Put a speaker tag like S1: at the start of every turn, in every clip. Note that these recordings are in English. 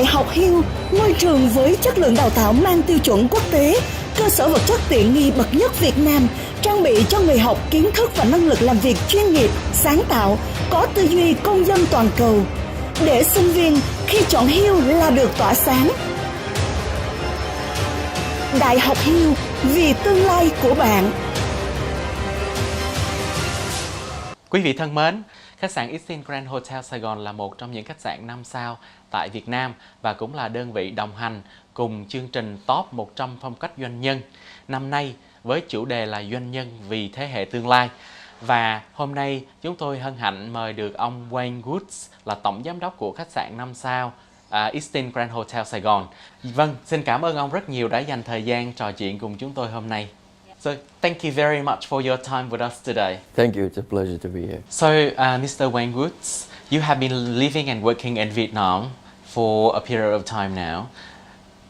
S1: Đại học Hill, ngôi trường với chất lượng đào tạo mang tiêu chuẩn quốc tế, cơ sở vật chất tiện nghi bậc nhất Việt Nam, trang bị cho người học kiến thức và năng lực làm việc chuyên nghiệp, sáng tạo, có tư duy công dân toàn cầu. Để sinh viên khi chọn Hill là được tỏa sáng. Đại học Hill, vì tương lai của bạn.
S2: Quý vị thân mến, khách sạn Eastin Hotel Sài Gòn là một trong những khách sạn 5 sao tại Việt Nam và cũng là đơn vị đồng hành cùng chương trình Top 100 phong cách doanh nhân năm nay với chủ đề là Doanh nhân vì thế hệ tương lai. Và hôm nay chúng tôi hân hạnh mời được ông Wayne Woods là tổng giám đốc của khách sạn 5 sao Eastin Hotel Sài Gòn. Vâng, xin cảm ơn ông rất nhiều đã dành thời gian trò chuyện cùng chúng tôi hôm nay. So, thank you very much for your time with us today.
S3: Thank you. It's a pleasure to be here.
S2: So, Mr. Wayne Woods, you have been living and working in Vietnam for a period of time now.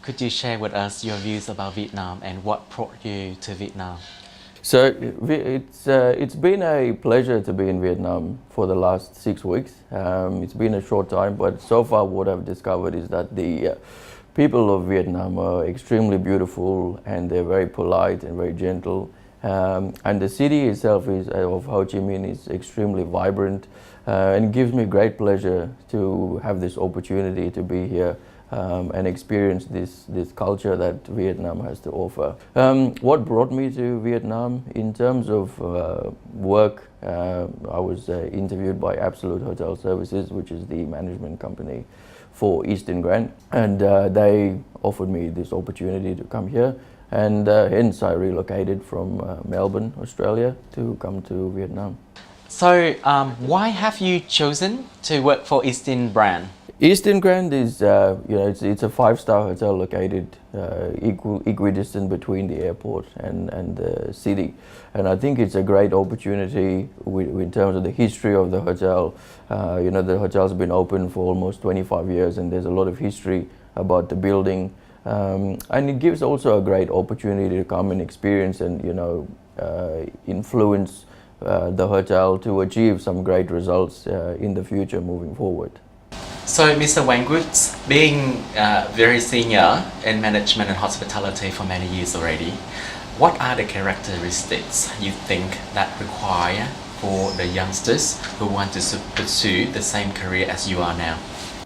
S2: Could you share with us your views about Vietnam and what brought you to Vietnam?
S3: So it's been a pleasure to be in Vietnam for the last 6 weeks. It's been a short time, but so far what I've discovered is that the people of Vietnam are extremely beautiful and they're very polite and very gentle. And the city itself of Ho Chi Minh is extremely vibrant and it gives me great pleasure to have this opportunity to be here and experience this culture that Vietnam has to offer. What brought me to Vietnam in terms of work, I was interviewed by Absolute Hotel Services, which is the management company for Eastin Grant, and they offered me this opportunity to come here, and hence I relocated from Melbourne, Australia, to come to Vietnam.
S2: So, why have you chosen to work for Eastin brand?
S3: Eastin Grant is, it's a 5-star hotel located equidistant between the airport and the city, and I think it's a great opportunity in terms of the history of the hotel. The hotel's been open for almost 25 years, and there's a lot of history about the building, and it gives also a great opportunity to come and experience and influence the hotel to achieve some great results in the future moving forward.
S2: So, Mr. Wayne Woods, being very senior in management and hospitality for many years already, what are the characteristics you think that require for the youngsters who want to pursue the same career as you are now?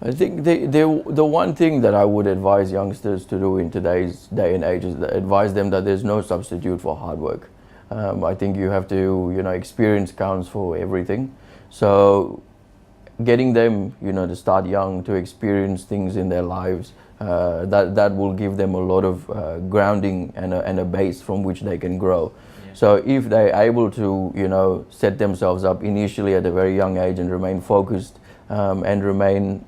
S3: I think the one thing that I would advise youngsters to do in today's day and age is advise them that there's no substitute for hard work. I think you have to, experience counts for everything. So getting them, to start young, to experience things in their lives, that will give them a lot of grounding and a base from which they can grow. Yeah. So if they're able to, set themselves up initially at a very young age and remain focused and remain,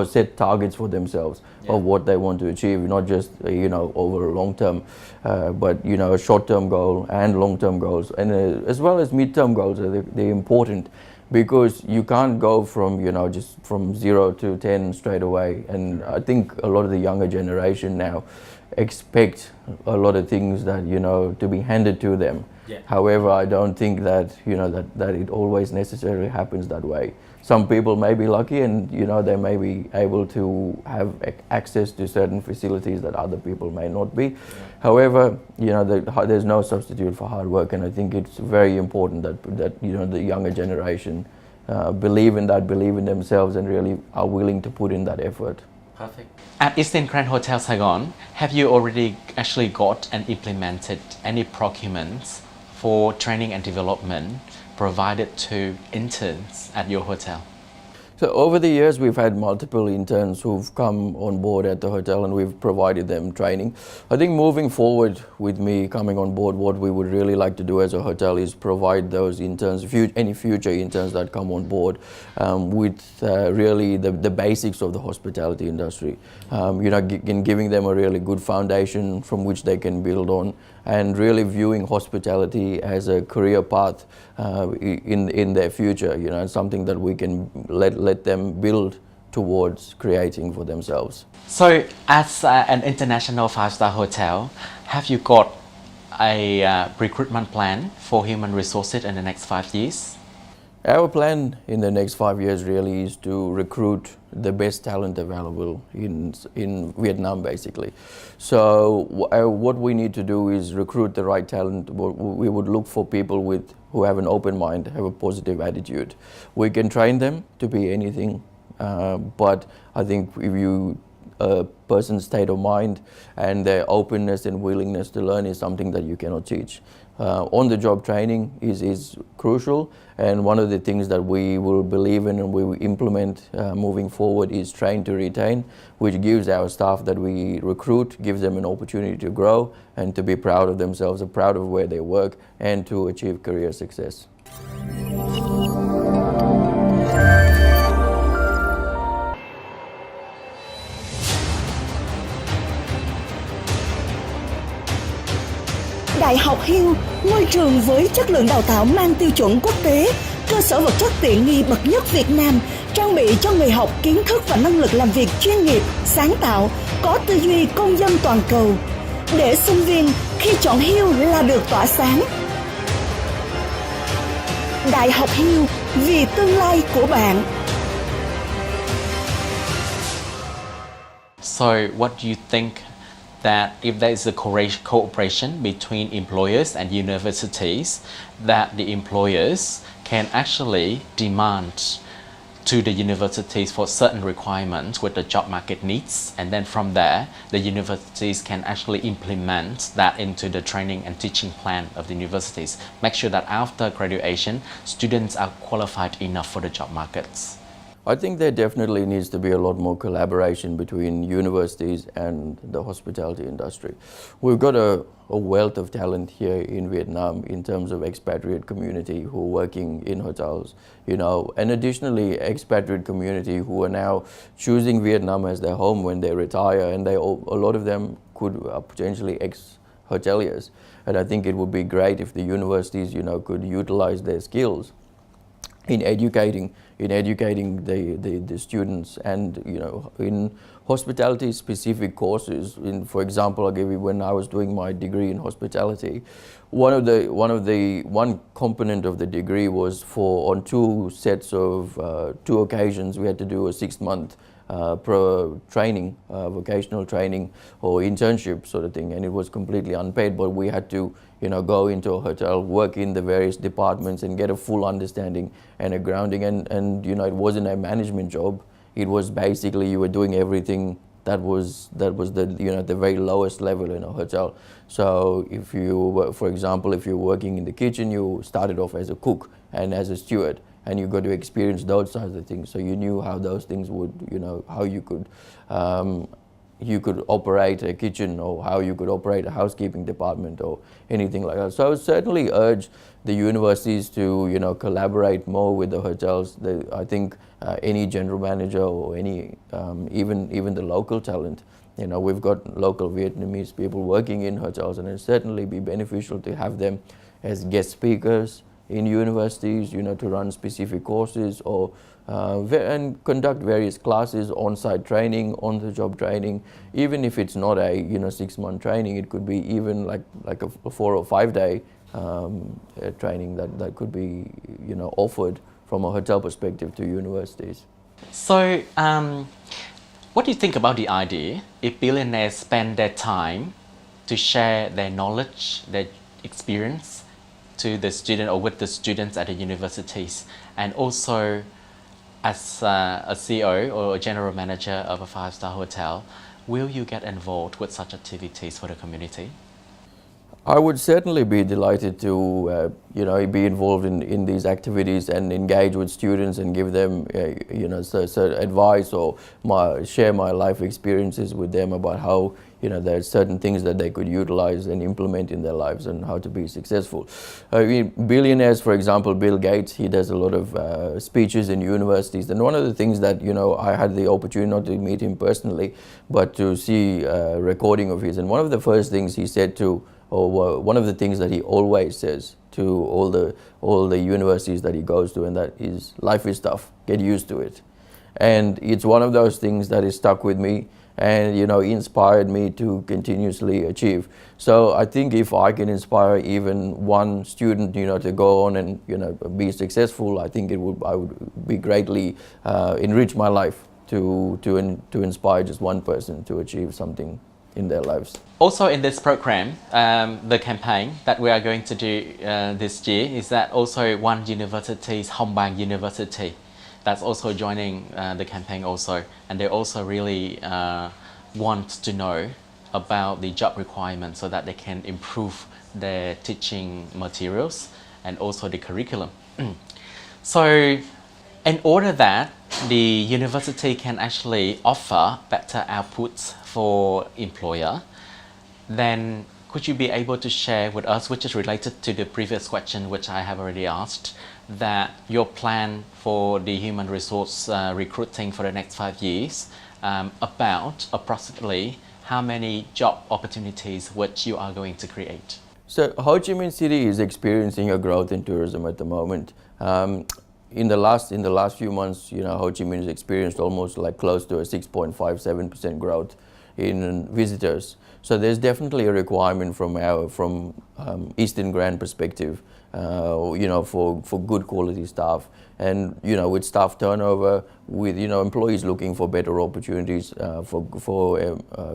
S3: set targets for themselves of what they want to achieve, not just, over a long term, but, a short-term goal and long-term goals, and as well as mid-term goals, they're important. Because you can't go from, just from 0 to 10 straight away. And I think a lot of the younger generation now expect a lot of things that, to be handed to them. Yeah. However, I don't think that, that it always necessarily happens that way. Some people may be lucky and, they may be able to have access to certain facilities that other people may not be. Yeah. However, there's no substitute for hard work, and I think it's very important that the younger generation believe in themselves and really are willing to put in that effort.
S2: Perfect. At Eastin Hotel Saigon, have you already actually got and implemented any procurements for training and development provided to interns at your hotel?
S3: So over the years, we've had multiple interns who've come on board at the hotel and we've provided them training. I think moving forward with me coming on board, what we would really like to do as a hotel is provide those interns, any future interns that come on board with really the basics of the hospitality industry. Giving them a really good foundation from which they can build on, and really viewing hospitality as a career path in their future, and something that we can let them build towards creating for themselves.
S2: So, as an international 5-star hotel, have you got a recruitment plan for human resources in the next 5 years?
S3: Our plan in the next 5 years really is to recruit the best talent available in Vietnam, basically. So what we need to do is recruit the right talent. We would look for people who have an open mind, have a positive attitude. We can train them to be anything, but I think if a person's state of mind and their openness and willingness to learn is something that you cannot teach. On-the-job training is crucial, and one of the things that we will believe in and we will implement moving forward is train to retain, which gives our staff that we recruit, gives them an opportunity to grow and to be proud of themselves, proud of where they work, and to achieve career success.
S1: Đại học Hill, ngôi trường với chất lượng đào tạo mang tiêu chuẩn quốc tế, cơ sở vật chất tiện nghi bậc nhất Việt Nam, trang bị cho người học kiến thức và năng lực làm việc chuyên nghiệp, sáng tạo, có tư duy công dân toàn cầu. Để sinh viên khi chọn Hill là được tỏa sáng. Đại học Hill, vì tương lai của bạn.
S2: So what do you think that if there is a cooperation between employers and universities, that the employers can actually demand to the universities for certain requirements with the job market needs, and then from there, the universities can actually implement that into the training and teaching plan of the universities. Make sure that after graduation, students are qualified enough for the job markets.
S3: I think there definitely needs to be a lot more collaboration between universities and the hospitality industry. We've got a wealth of talent here in Vietnam in terms of expatriate community who are working in hotels, and additionally expatriate community who are now choosing Vietnam as their home when they retire, and a lot of them are potentially ex-hoteliers. And I think it would be great if the universities, could utilize their skills in educating the students, and in hospitality specific courses. For example, I'll give you, when I was doing my degree in hospitality, one component of the degree was on two occasions we had to do a 6-month training, vocational training or internship sort of thing, and it was completely unpaid, but we had to go into a hotel, work in the various departments and get a full understanding and a grounding, and it wasn't a management job. It was basically you were doing everything that was the very lowest level in a hotel. So if you, for example, if you're working in the kitchen, you started off as a cook and as a steward, and you got to experience those kinds of things. So you knew how those things would, how you could operate a kitchen, or how you could operate a housekeeping department or anything like that. So I would certainly urge the universities to collaborate more with the hotels. I think any general manager or any even the local talent, we've got local Vietnamese people working in hotels, and it'd certainly be beneficial to have them as guest speakers in universities, to run specific courses or and conduct various classes, on-site training, on-the-job training. Even if it's not a 6-month training, it could be even like a 4 or 5 day training that could be offered from a hotel perspective to universities.
S2: So, what do you think about the idea if billionaires spend their time to share their knowledge, their experience to the student or with the students at the universities, and also as a CEO or a general manager of a 5-star hotel, will you get involved with such activities for the community?
S3: I would certainly be delighted to be involved in these activities and engage with students and give them advice or share my life experiences with them about how there's certain things that they could utilize and implement in their lives and how to be successful. Billionaires, for example, Bill Gates, he does a lot of speeches in universities, and one of the things that I had the opportunity not to meet him personally, but to see a recording of his, and one of the first things he said one of the things that he always says to all the universities that he goes to, and that is, life is tough, get used to it. And it's one of those things that is stuck with me, and inspired me to continuously achieve. So I think if I can inspire even one student to go on and be successful, I think I would be greatly enrich my life to inspire just one person to achieve something in their lives.
S2: Also in this program, the campaign that we are going to do this year is that also one university, Hồng Bàng University, that's also joining the campaign also, and they also really want to know about the job requirements so that they can improve their teaching materials and also the curriculum. So in order that the university can actually offer better outputs for employer, then could you be able to share with us, which is related to the previous question which I have already asked, that your plan for the human resource recruiting for the next 5 years, about approximately how many job opportunities which you are going to create?
S3: So Ho Chi Minh City is experiencing a growth in tourism at the moment. In the last few months, Ho Chi Minh has experienced almost like close to a 6.57% growth in visitors. So there's definitely a requirement from Eastin Grand perspective, for good quality staff, and with staff turnover, with employees looking for better opportunities for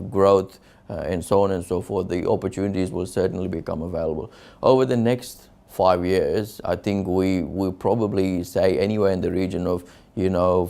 S3: growth, and so on and so forth. The opportunities will certainly become available over the next 5 years. I think we will probably say anywhere in the region of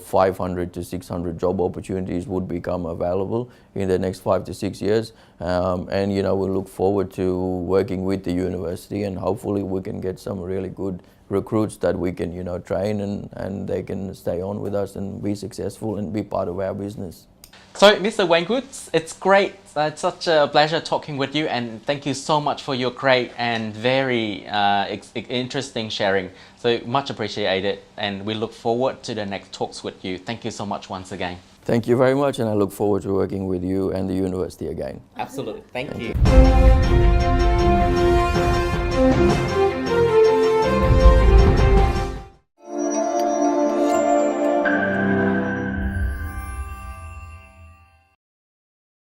S3: 500 to 600 job opportunities would become available in the next 5 to 6 years, and we look forward to working with the university, and hopefully we can get some really good recruits that we can train, and they can stay on with us and be successful and be part of our business.
S2: So, Mr. Wayne Woods, it's great. It's such a pleasure talking with you, and thank you so much for your great and very interesting sharing. So much appreciated, and we look forward to the next talks with you. Thank you so much once again.
S3: Thank you very much, and I look forward to working with you and the university again.
S2: Absolutely. Thank you.